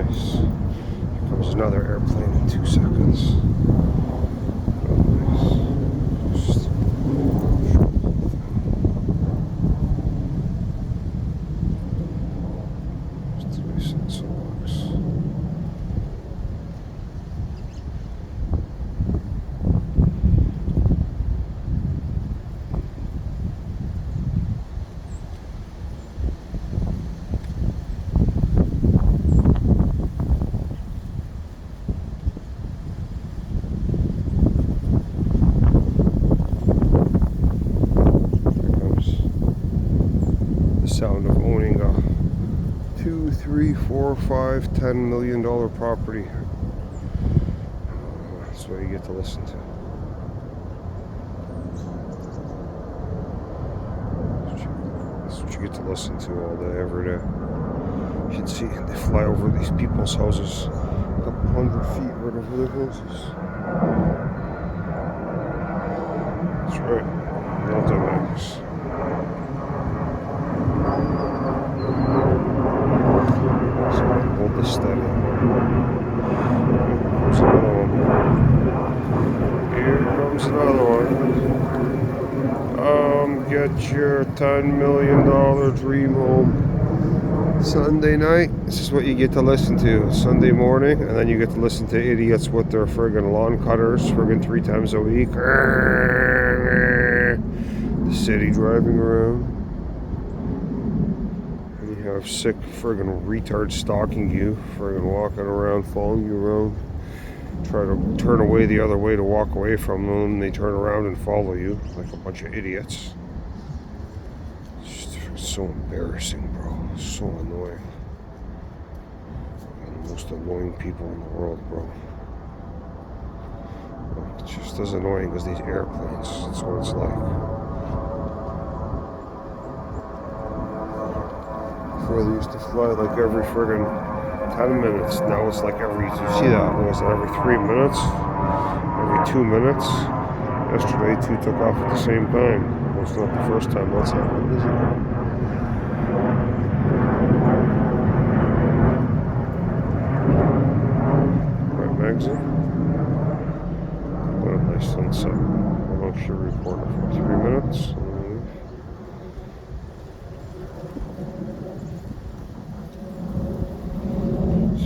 nice. Here comes another airplane in 2 seconds. Oh, nice. Just nice and so looks. Sound of owning a $2, $3, $4, $5, $10 million property. That's what you get to listen to. That's what you get to listen to all day, every day. You should see they fly over these people's houses, a couple 100 feet right over their houses. That's right. Multi-max. Hold this steady. Here's another one. Here comes another one. Get your $10 million dream home. Sunday night, this is what you get to listen to. Sunday morning, and then you get to listen to idiots with their friggin' lawn cutters friggin' 3 times a week. The city driving around. Have sick friggin' retards stalking you, friggin' walking around, following you around, try to turn away the other way to walk away from them, and they turn around and follow you like a bunch of idiots. It's just so embarrassing, bro. So annoying. One of the most annoying people in the world, bro. It's just as annoying as these airplanes. That's what it's like. Before they used to fly like every friggin' 10 minutes. Now it's like every, you see that? Was it every 3 minutes? Every 2 minutes? Yesterday, 2 took off at the same time. Well, it's not the first time that's happened, is it? Right, Magsy? What a nice sunset. How long should we record it for? 3 minutes?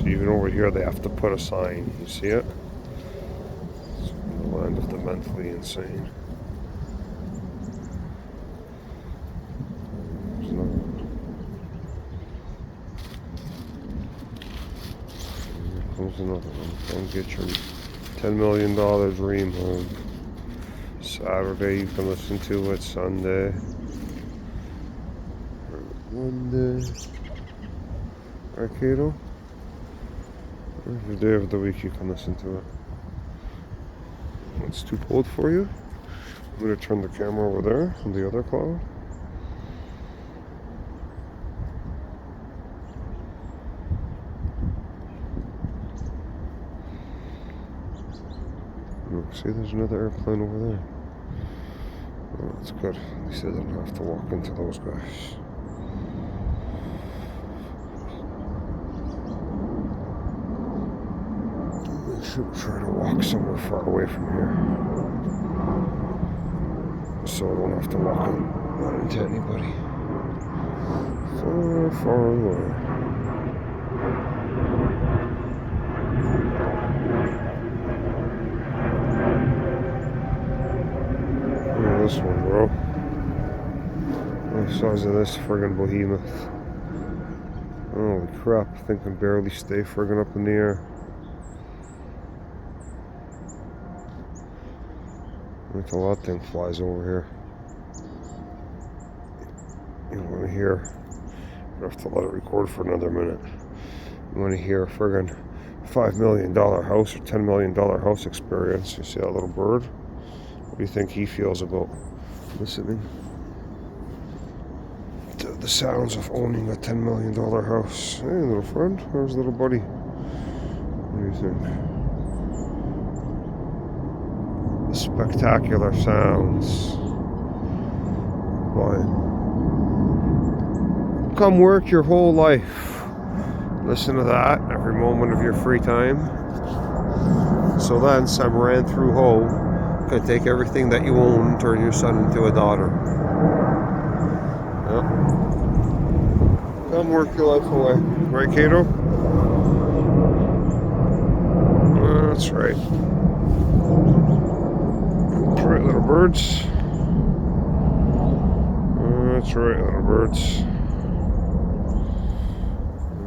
Even over here, they have to put a sign. You see it? It's the land of the mentally insane. There's another one. Here comes another one. Don't get your $10 million dream home. Saturday, you can listen to it. Sunday. Monday. Arcado. Every day of the week you can listen to it. It's too cold for you. I'm going to turn the camera over there on the other cloud. Look, see, there's another airplane over there. Oh, that's good. At least I didn't have to walk into those guys. Should try to walk somewhere far away from here, so I don't have to walk into anybody. Far, far away. Look at this one, bro. The size of this friggin' behemoth. Holy crap, I think I can barely stay friggin' up in the air. Wait till that thing flies over here. You want to hear, I have to let it record for another minute. You want to hear a friggin' $5 million house or $10 million house experience. You see that little bird? What do you think he feels about listening to the sounds of owning a $10 million house? Hey, little friend, how's little buddy? What do you think? The spectacular sounds. Fine. Come work your whole life Listen to that every moment of your free time. So then Sam ran through Ho. Gonna take everything that you own and turn your son into a daughter. Yep. Come work your life away. Right, Kato? That's right. That's right, little birds. That's right, little birds.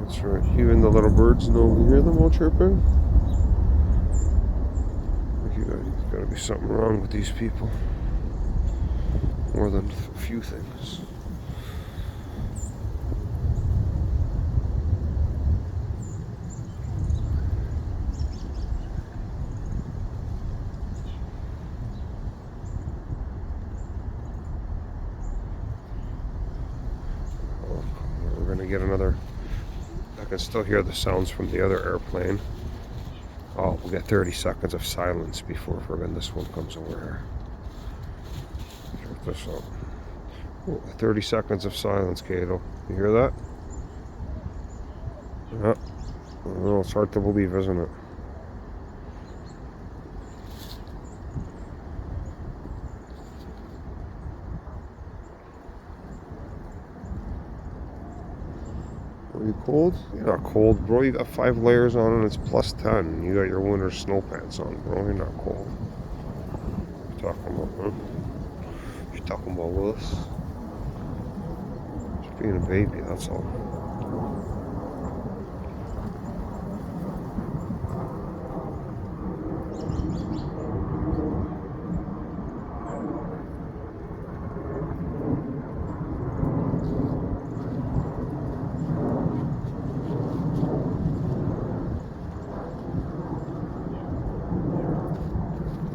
That's right. Even the little birds know you hear them all chirping. There's got to be something wrong with these people. More than a few things. We're going to get another. I can still hear the sounds from the other airplane. Oh, we'll get 30 seconds of silence before friggin' this one comes over here. Check this out. Oh, 30 seconds of silence, Kato. You hear that? Yeah. Well, it's hard to believe, isn't it? Are you cold? You're not cold, bro. You got 5 layers on and it's plus 10. You got your winter snow pants on, bro. You're not cold. What you talking about, huh? What you talking about, Willis? Just being a baby, that's all.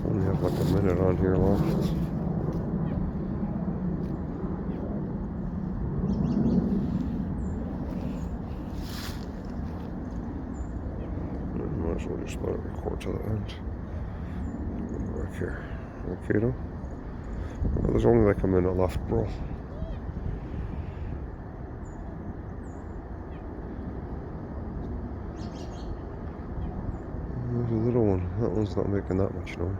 Only have like a minute on here left. Might as well just let it record to the end. Back here. Okay, though. Well, there's only like a minute left, bro. There's a little one. That one's not making that much noise.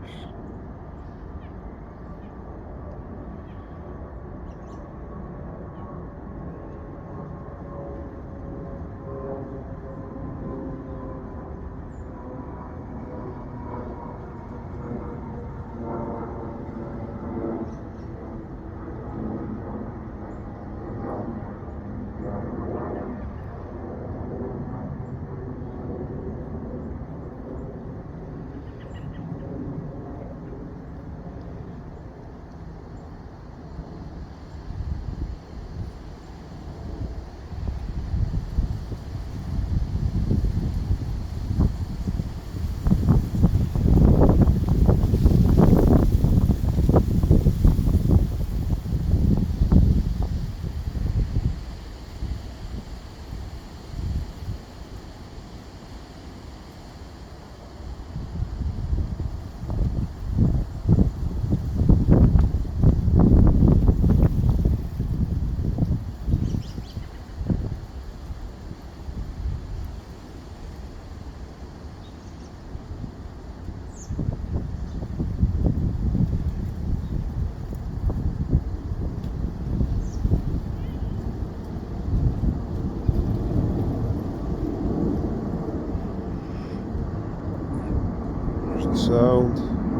There's the sound.